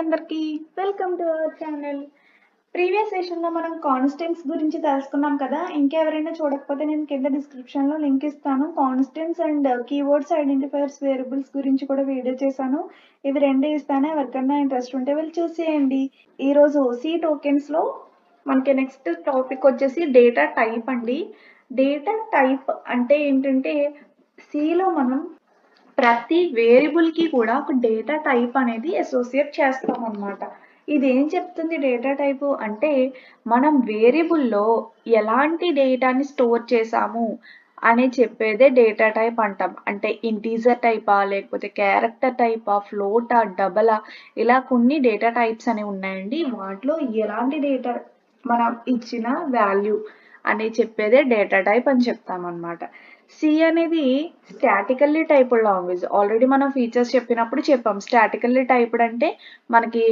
అందరికీ welcome to our channel. Previous సెషన్లో మనం కాన్స్టెంట్స్ గురించి తెలుసుకున్నాం కదా. ఇంకెవరైనా చూడకపోతే నేను కింద డిస్క్రిప్షన్లో లింక్ ఇస్తాను. Constants and keywords identifiers variables గురించి కూడా వీడియో చేశాను. ఇవి రెండు ఇస్తాను, ఎవరికైనా ఇంట్రెస్ట్ ఉంటే వెళ్ళి చూసేయండి. ఈరోజు సి టోకెన్స్లో మనకి నెక్స్ట్ టాపిక్ వచ్చేసి డేటా టైప్ అండి. డేటా టైప్ అంటే ఏంటంటే సిలో మనం ప్రతి వేరియబుల్కి కూడా ఒక డేటా టైప్ అనేది అసోసియేట్ చేస్తాం అన్నమాట. ఇది ఏం చెప్తుంది డేటా టైపు అంటే మనం వేరియబుల్లో ఎలాంటి డేటాని స్టోర్ చేసాము అని చెప్పేదే డేటా టైప్ అంటాం. అంటే ఇంటీజర్ టైపా, లేకపోతే క్యారెక్టర్ టైపా, ఫ్లోటా, డబలా, ఇలా కొన్ని డేటా టైప్స్ అనేవి ఉన్నాయండి. వాటిలో ఎలాంటి డేటా మనం ఇచ్చిన వాల్యూ అని చెప్పేదే డేటా టైప్ అని చెప్తామన్నమాట. సి అనేది స్టాటికల్లీ టైప్డ్ లాంగ్వేజ్. ఆల్రెడీ మనం ఫీచర్స్ చెప్పినప్పుడు చెప్పాం. స్టాటికల్లీ టైప్డ్ అంటే మనకి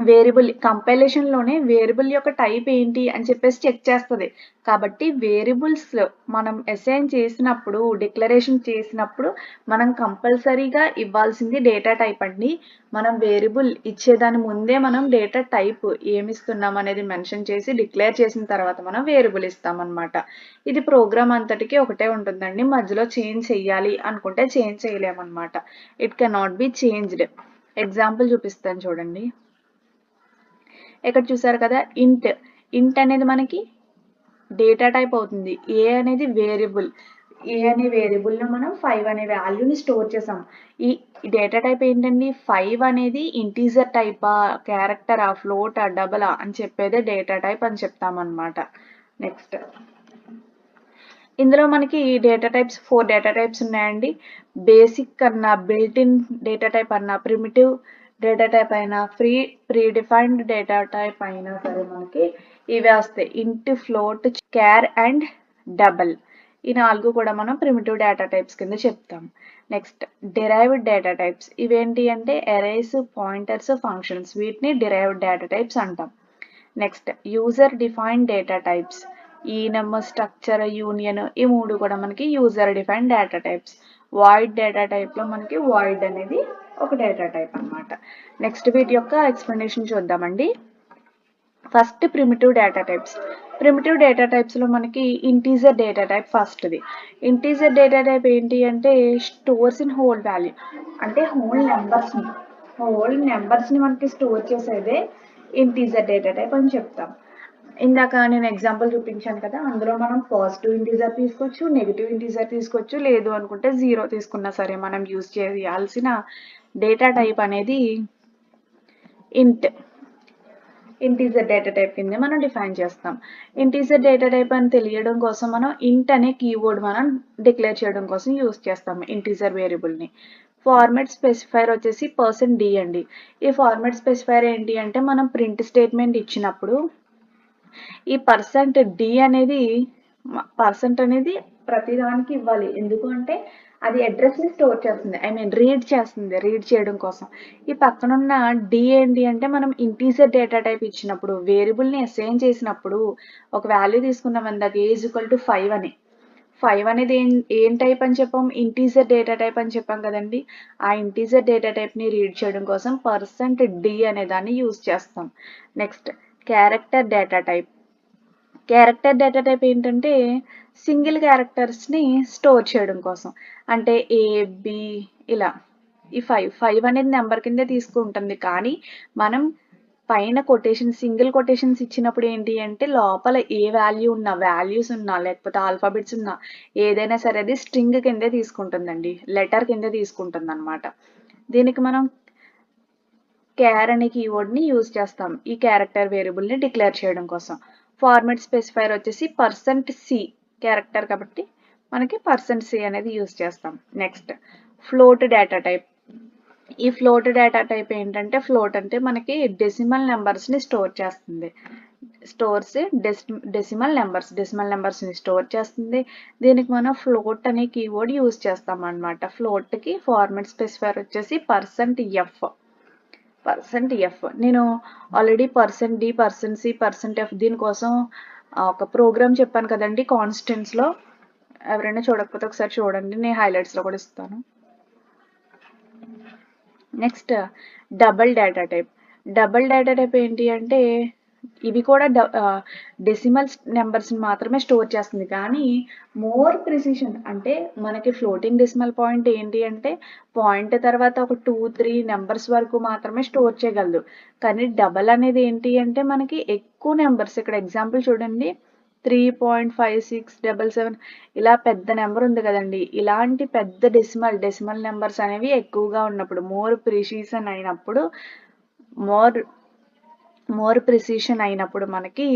వేరియబుల్ కంపైలేషన్లోనే వేరియబుల్ యొక్క టైప్ ఏంటి అని చెప్పేసి చెక్ చేస్తుంది. కాబట్టి వేరియబుల్స్ మనం అసైన్ చేసినప్పుడు, డిక్లరేషన్ చేసినప్పుడు మనం కంపల్సరీగా ఇవ్వాల్సింది డేటా టైప్ అండి. మనం వేరియబుల్ ఇచ్చేదాని ముందే మనం డేటా టైప్ ఏమిస్తున్నాం అనేది మెన్షన్ చేసి డిక్లేర్ చేసిన తర్వాత మనం వేరియబుల్ ఇస్తామన్నమాట. ఇది ప్రోగ్రామ్ అంతటికి ఒకటే ఉంటుందండి. మధ్యలో చేంజ్ చెయ్యాలి అనుకుంటే చేంజ్ చేయలేమన్నమాట. It can not be changed. Example చూపిస్తాను చూడండి. ఇక్కడ చూసారు కదా, ఇంట్ అనేది మనకి డేటా టైప్ అవుతుంది. ఏ అనేది వేరియబుల్. ఏ అనే వేరియబుల్లో మనం 5 అనే వాల్యూని స్టోర్ చేసాం. ఈ డేటా టైప్ ఏంటండి? 5 అనేది ఇంటీజర్ టైపా, క్యారెక్టరా, ఫ్లోటా, డబలా అని చెప్పేదే డేటా టైప్ అని చెప్తామన్నమాట. నెక్స్ట్ ఇందులో మనకి డేటా టైప్స్ 4 డేటా టైప్స్ ఉన్నాయండి. బేసిక్ అన్నా, బిల్ట్ ఇన్ డేటా టైప్ అన్నా, ప్రిమిటివ్ డేటా టైప్ అయినా, ప్రీ డిఫైన్డ్ డేటా టైప్ అయినా సరే మనకి ఇవే వస్తాయి. ఇంట్, ఫ్లోట్, క్యార్ అండ్ డబల్. ఈ 4 కూడా మనం ప్రిమిటివ్ డేటా టైప్స్ కింద చెప్తాం. Next derived data types. ఇవేంటి అంటే అరేస్, పాయింటర్స్, ఫంక్షన్స్. వీటిని డిరైవ్డ్ డేటా టైప్స్ అంటాం. Next user defined data types. ఈ నెంబర్, స్ట్రక్చర్, యూనియన్, ఈ 3 కూడా మనకి user defined data types. Void data టైప్లో మనకి వాయిడ్ అనేది ఒక డేటా టైప్ అన్నమాట. నెక్స్ట్ వీటి యొక్క ఎక్స్ప్లెనేషన్ చూద్దామండి. First primitive data types. Primitive data టైప్స్లో మనకి ఇంటీజర్ డేటా టైప్ ఫస్ట్ది. ఇంటీజర్ డేటా టైప్ ఏంటి అంటే స్టోర్స్ ఇన్ హోల్ వాల్యూ. అంటే హోల్ నెంబర్స్ని మనకి స్టోర్ చేసేదే ఇంటీజర్ డేటా టైప్ అని చెప్తాం. ఇందాక నేను ఎగ్జాంపుల్ చూపించాను కదా, అందులో మనం పాజిటివ్ ఇంటీజర్ తీసుకోవచ్చు, నెగిటివ్ ఇంటీజర్ తీసుకోవచ్చు, లేదు అనుకుంటే 0 తీసుకున్నా సరే మనం యూజ్ చేయాల్సిన డేటా టైప్ అనేది ఇంటీజర్ డేటా టైప్ కింద మనం డిఫైన్ చేస్తాం. ఇంటీజర్ డేటా టైప్ అని తెలియడం కోసం మనం ఇంట్ అనే కీవర్డ్ మనం డిక్లేర్ చేయడం కోసం యూజ్ చేస్తాం ఇంటీజర్ వేరియబుల్ని. ఫార్మాట్ స్పెసిఫైర్ వచ్చేసి %d అండి. ఈ ఫార్మాట్ స్పెసిఫైర్ ఏంటి అంటే మనం ప్రింట్ స్టేట్మెంట్ ఇచ్చినప్పుడు ఈ %d అనేది ప్రతిదానికి ఇవ్వాలి. ఎందుకు అంటే అది అడ్రస్ని స్టోర్ చేస్తుంది, రీడ్ చేయడం కోసం. ఈ పక్కనున్న d ఏంటి అంటే మనం ఇంటీజర్ డేటా టైప్ ఇచ్చినప్పుడు, వేరియబుల్ని అసైన్ చేసినప్పుడు ఒక వాల్యూ తీసుకున్నాం ఇందాక a=5 అని. 5 అనేది ఏం టైప్ అని చెప్పాం? ఇంటీజర్ డేటా టైప్ అని చెప్పాం కదండి. ఆ ఇంటీజర్ డేటా టైప్ని రీడ్ చేయడం కోసం %d అనే దాన్ని యూజ్ చేస్తాం. Next character data type. Character data type ఏంటంటే సింగిల్ క్యారెక్టర్స్ని స్టోర్ చేయడం కోసం. అంటే ఏ, బి, ఇలా. ఈ 5 అనేది నెంబర్ కిందే తీసుకుంటుంది, కానీ మనం పైన సింగిల్ కొటేషన్స్ ఇచ్చినప్పుడు ఏంటి అంటే లోపల ఏ వాల్యూస్ ఉన్నా లేకపోతే ఆల్ఫాబెట్స్ ఉన్నా ఏదైనా సరే అది స్ట్రింగ్ కిందే తీసుకుంటుందండి, లెటర్ కిందే తీసుకుంటుంది అనమాట. దీనికి మనం క్యార్ అనే కీవర్డ్ని యూజ్ చేస్తాం ఈ క్యారెక్టర్ వేరియబుల్ని డిక్లేర్ చేయడం కోసం. ఫార్మాట్ స్పెసిఫైర్ వచ్చేసి %c, క్యారెక్టర్ కాబట్టి మనకి %c అనేది యూజ్ చేస్తాం. Next float data type. ఈ ఫ్లోట్ డేటా టైప్ ఏంటంటే, ఫ్లోట్ అంటే మనకి డెసిమల్ నెంబర్స్ని స్టోర్ చేస్తుంది. డెసిమల్ నెంబర్స్ని స్టోర్ చేస్తుంది. దీనికి మనం ఫ్లోట్ అనే కీవర్డ్ యూజ్ చేస్తాం అనమాట. ఫ్లోట్కి ఫార్మాట్ స్పెసిఫైర్ వచ్చేసి %f. నేను ఆల్రెడీ %d, %c, %f దీనికోసం ఒక ప్రోగ్రామ్ చెప్పాను కదండి కాన్స్టెంట్స్లో. ఎవరైనా చూడకపోతే ఒకసారి చూడండి, నేను హైలైట్స్లో కూడా ఇస్తాను. Next double data type. Double data type ఏంటి అంటే ఇవి కూడా డెసిమల్ నెంబర్స్ని మాత్రమే స్టోర్ చేస్తుంది, కానీ మోర్ ప్రిసిషన్ అంటే మనకి ఫ్లోటింగ్ డెసిమల్ పాయింట్ ఏంటి అంటే పాయింట్ తర్వాత ఒక 2-3 నెంబర్స్ వరకు మాత్రమే స్టోర్ చేయగలదు. కానీ డబల్ అనేది ఏంటి అంటే మనకి ఎక్కువ నెంబర్స్, ఇక్కడ ఎగ్జాంపుల్ చూడండి 3.5677 ఇలా పెద్ద నెంబర్ ఉంది కదండి, ఇలాంటి పెద్ద డెసిమల్ నెంబర్స్ అనేవి ఎక్కువగా ఉన్నప్పుడు, మోర్ ప్రిసిషన్ అయినప్పుడు మనకి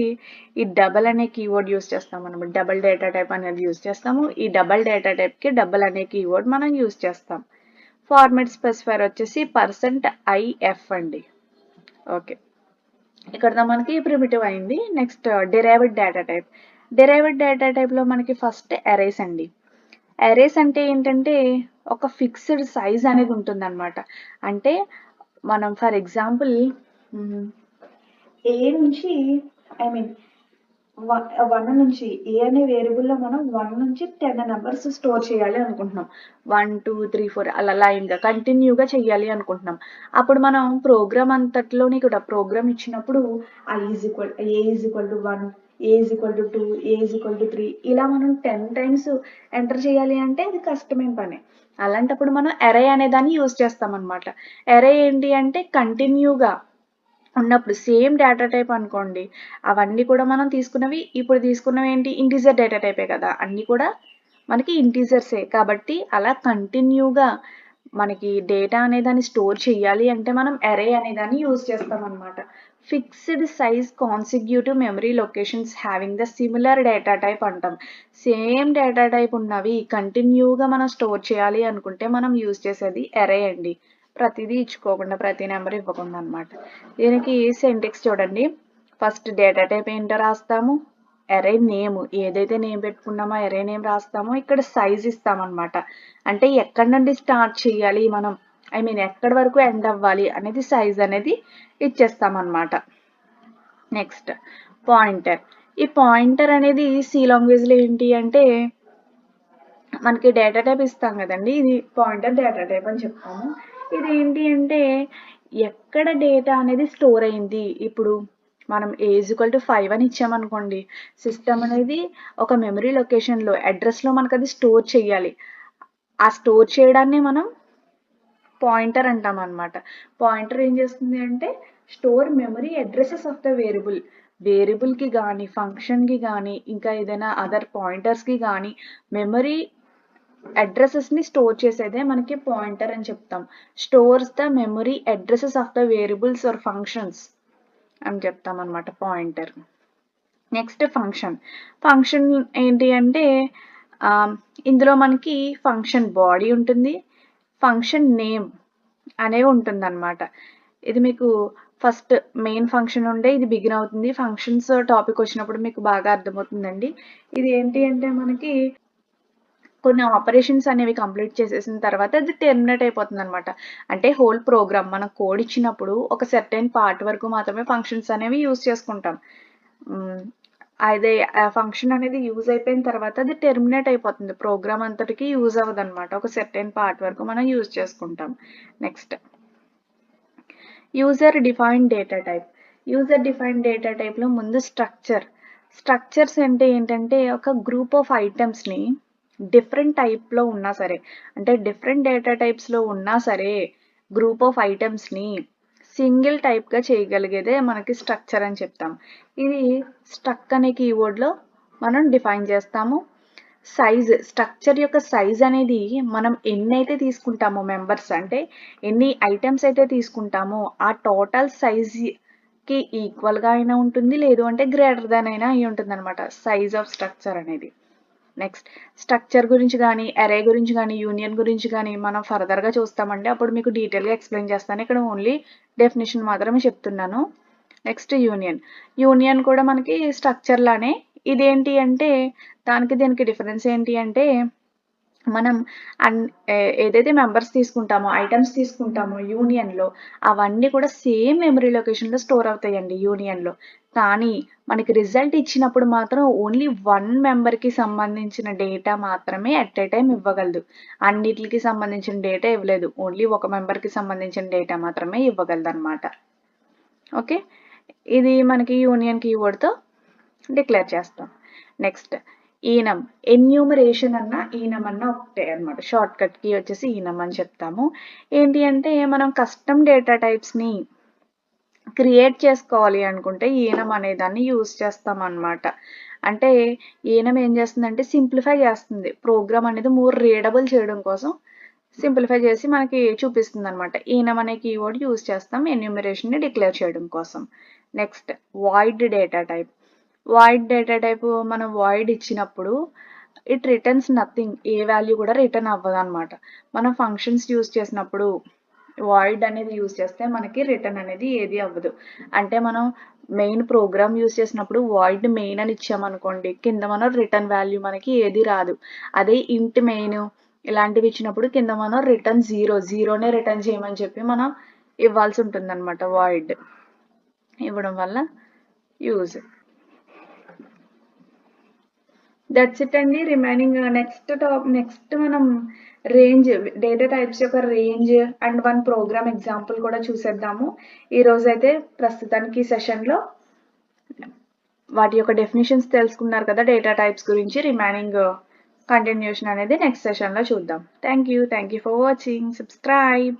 ఈ డబల్ అనే కీవర్డ్ యూస్ చేస్తాం అనమాట. డబల్ డేటా టైప్ అనేది యూస్ చేస్తాము. ఈ డబల్ డేటా టైప్కి డబల్ అనే కీవర్డ్ మనం యూస్ చేస్తాం. ఫార్మాట్ స్పెసిఫైర్ వచ్చేసి %IF అండి. ఓకే, ఇక్కడ మనకి ప్రిమిటివ్ అయింది. Next derived data type. Derived data టైప్లో మనకి ఫస్ట్ అరేస్ అండి. అరేస్ అంటే ఏంటంటే ఒక ఫిక్స్డ్ సైజ్ అనేది ఉంటుందన్నమాట. అంటే మనం ఫర్ ఎగ్జాంపుల్ ఏ నుంచి వన్ నుంచి ఏ అనే వేరియబుల్లో మనం 1 నుంచి 10 నెంబర్స్ స్టోర్ చేయాలి అనుకుంటున్నాం. 1 2 3 4 అలా లైన్గా కంటిన్యూగా చేయాలి అనుకుంటున్నాం. అప్పుడు మనం ప్రోగ్రామ్ అంతట్లోని కూడా ప్రోగ్రామ్ ఇచ్చినప్పుడు A is equal to 1, A is equal to 2, A is equal to 3 ఇలా మనం 10 టైమ్స్ ఎంటర్ చేయాలి అంటే అది కష్టమైన పని. అలాంటప్పుడు మనం అరే అనే దాన్ని యూజ్ చేస్తాం అనమాట. అరే ఏంటి అంటే కంటిన్యూగా ఉన్నప్పుడు సేమ్ డేటా టైప్ అనుకోండి, అవన్నీ కూడా మనం తీసుకున్నవి, ఇప్పుడు తీసుకున్నవి ఏంటి ఇంటీజర్ డేటా టైపే కదా, అన్నీ కూడా మనకి ఇంటీజర్సే. కాబట్టి అలా కంటిన్యూగా మనకి డేటా అనేదాన్ని స్టోర్ చేయాలి అంటే మనం అరే అనేదాన్ని యూజ్ చేస్తాం అనమాట. Fixed size consecutive memory locations having the similar data type అంటాం. సేమ్ డేటా టైప్ ఉన్నవి కంటిన్యూగా మనం స్టోర్ చేయాలి అనుకుంటే మనం యూజ్ చేసేది అరే అండి. ప్రతిదీ ఇచ్చుకోకుండా, ప్రతి నెంబర్ ఇవ్వకుండా అనమాట. దీనికి సింటాక్స్ చూడండి. ఫస్ట్ డేటా టైప్ ఏంటో రాస్తాము, అరే నేమ్ ఏదైతే నేమ్ పెట్టుకున్నామో అరే నేమ్ రాస్తామో, ఇక్కడ సైజ్ ఇస్తామన్నమాట. అంటే ఎక్కడి నుండి స్టార్ట్ చేయాలి మనం, ఎక్కడి వరకు ఎండ్ అవ్వాలి అనేది సైజ్ అనేది ఇచ్చేస్తామన్నమాట. Next pointer. ఈ పాయింటర్ అనేది సి లాంగ్వేజ్లో ఏంటి అంటే మనకి డేటా టైప్ ఇస్తాం కదండి, ఇది పాయింటర్ డేటా టైప్ అని చెప్తాము. ఇది ఏంటి అంటే ఎక్కడ డేటా అనేది స్టోర్ అయింది. ఇప్పుడు మనం A=5 అని ఇచ్చామనుకోండి, సిస్టమ్ అనేది ఒక మెమరీ లొకేషన్లో అడ్రస్లో మనకు అది స్టోర్ చేయాలి. ఆ స్టోర్ చేయడాన్ని మనం పాయింటర్ అంటాం అనమాట. పాయింటర్ ఏం చేస్తుంది అంటే store memory addresses of the వేరియబుల్కి కానీ, ఫంక్షన్కి కానీ, ఇంకా ఏదైనా అదర్ పాయింటర్స్కి కానీ మెమరీ అడ్రసెస్ని స్టోర్ చేసేదే మనకి పాయింటర్ అని చెప్తాం. Stores the memory addresses of the variables or functions అని చెప్తాం అనమాట పాయింటర్. నెక్స్ట్ ఫంక్షన్ ఏంటి అంటే ఇందులో మనకి ఫంక్షన్ బాడీ ఉంటుంది, ఫంక్షన్ నేమ్ అనేవి ఉంటుందన్నమాట. ఇది మీకు ఫస్ట్ మెయిన్ ఫంక్షన్ ఉండే ఇది బిగిన్ అవుతుంది. ఫంక్షన్స్ టాపిక్ వచ్చినప్పుడు మీకు బాగా అర్థమవుతుందండి. ఇది ఏంటి అంటే మనకి కొన్ని ఆపరేషన్స్ అనేవి కంప్లీట్ చేసేసిన తర్వాత అది టెర్మినేట్ అయిపోతుంది అనమాట. అంటే హోల్ ప్రోగ్రామ్ మనం కోడ్ ఇచ్చినప్పుడు ఒక సర్టెన్ పార్ట్ వరకు మాత్రమే ఫంక్షన్స్ అనేవి యూజ్ చేసుకుంటాం. అదే ఆ ఫంక్షన్ అనేది యూజ్ అయిపోయిన తర్వాత అది టెర్మినేట్ అయిపోతుంది, ప్రోగ్రామ్ అంతటికి యూజ్ అవ్వదు అనమాట. ఒక సర్టెన్ పార్ట్ వరకు మనం యూజ్ చేసుకుంటాం. Next user defined data type. User defined data టైప్లో ముందు స్ట్రక్చర్స్ అంటే ఏంటంటే ఒక గ్రూప్ ఆఫ్ ఐటమ్స్ని డిఫరెంట్ టైప్లో ఉన్నా సరే, అంటే డిఫరెంట్ డేటా టైప్స్లో ఉన్నా సరే గ్రూప్ ఆఫ్ ఐటమ్స్ని సింగిల్ టైప్గా చేయగలిగేదే మనకి స్ట్రక్చర్ అని చెప్తాం. ఇది స్ట్రక్ అనే కీవర్డ్లో మనం డిఫైన్ చేస్తాము. స్ట్రక్చర్ యొక్క సైజ్ అనేది మనం ఎన్నైతే తీసుకుంటామో మెంబర్స్, అంటే ఎన్ని ఐటమ్స్ అయితే తీసుకుంటామో ఆ టోటల్ సైజ్కి ఈక్వల్గా అయినా ఉంటుంది, లేదు అంటే గ్రేటర్ దాన్ అయినా అయి ఉంటుంది అనమాట సైజ్ ఆఫ్ స్ట్రక్చర్ అనేది. నెక్స్ట్ స్ట్రక్చర్ గురించి కానీ, అరే గురించి కానీ, యూనియన్ గురించి కానీ మనం ఫర్దర్గా చూస్తామండి. అప్పుడు మీకు డీటెయిల్గా ఎక్స్ప్లెయిన్ చేస్తాను. ఇక్కడ ఓన్లీ డెఫినేషన్ మాత్రమే చెప్తున్నాను. నెక్స్ట్ యూనియన్ కూడా మనకి స్ట్రక్చర్ లానే. ఇదేంటి అంటే దీనికి డిఫరెన్స్ ఏంటి అంటే మనం ఏదైతే మెంబర్స్ తీసుకుంటామో, ఐటమ్స్ తీసుకుంటామో యూనియన్లో, అవన్నీ కూడా సేమ్ మెమరీ లొకేషన్లో స్టోర్ అవుతాయండి యూనియన్లో. కానీ మనకి రిజల్ట్ ఇచ్చినప్పుడు మాత్రం ఓన్లీ 1 మెంబర్‌కి సంబంధించిన డేటా మాత్రమే ఎట్ ఎ టైమ్ ఇవ్వగలదు. అన్నిట్లికి సంబంధించిన డేటా ఇవ్వలేదు. ఓన్లీ ఒక మెంబర్‌కి సంబంధించిన డేటా మాత్రమే ఇవ్వగలదనమాట. ఓకే. ఇది మనకి యూనియన్ కీవర్డ్‌తో డిక్లేర్ చేస్తాం. నెక్స్ట్ ఈనం. ఎన్యూమరేషన్ అన్న ఈనం అన్న ఒకటే అనమాట. షార్ట్ కట్ కీ వచ్చేసి ఈనం అని చెప్తాము. ఏంటి అంటే మనం కస్టమ్ డేటా టైప్స్‌ని క్రియేట్ చేసుకోవాలి అనుకుంటే ఈనం అనే దాన్ని యూజ్ చేస్తామన్నమాట. అంటే ఈనం ఏం చేస్తుందంటే సింప్లిఫై చేస్తుంది. ప్రోగ్రామ్ అనేది మోర్ రీడబుల్ చేయడం కోసం సింప్లిఫై చేసి మనకి చూపిస్తుందన్నమాట. ఈనం అనే కీవర్డ్ యూజ్ చేస్తాం ఎన్యూమరేషన్‌ని డిక్లేర్ చేయడం కోసం. Next void data type. Void data type మనం వాయిడ్ ఇచ్చినప్పుడు it returns nothing. A value కూడా రిటర్న్ అవ్వదన్నమాట. మనం ఫంక్షన్స్ యూజ్ చేసినప్పుడు వాయిడ్ అనేది యూజ్ చేస్తే మనకి రిటర్న్ అనేది ఏది అవ్వదు. అంటే మనం మెయిన్ ప్రోగ్రామ్ యూజ్ చేసినప్పుడు వాయిడ్ మెయిన్ అని ఇచ్చామనుకోండి, కింద మనం రిటర్న్ వాల్యూ మనకి ఏది రాదు. అదే ఇంట్ మెయిన్ ఇలాంటివి ఇచ్చినప్పుడు కింద మనం రిటర్న్ జీరోనే రిటర్న్ చేయమని చెప్పి మనం ఇవ్వాల్సి ఉంటుందన్నమాట వాయిడ్. ఇవ్వడం వల్ల యూజ్. దట్స్ ఇట్ అండి. రిమైనింగ్ నెక్స్ట్ మనం రేంజ్ డేటా టైప్స్ యొక్క రేంజ్ అండ్ 1 ప్రోగ్రామ్ ఎగ్జాంపుల్ కూడా చూసేద్దాము. ఈ రోజైతే ప్రస్తుతానికి సెషన్‌లో వాటి యొక్క డెఫినిషన్స్ తెలుసుకున్నారు కదా డేటా టైప్స్ గురించి. రిమైనింగ్ కంటిన్యూషన్ అనేది నెక్స్ట్ సెషన్‌లో చూద్దాం. Thank you for watching. Subscribe.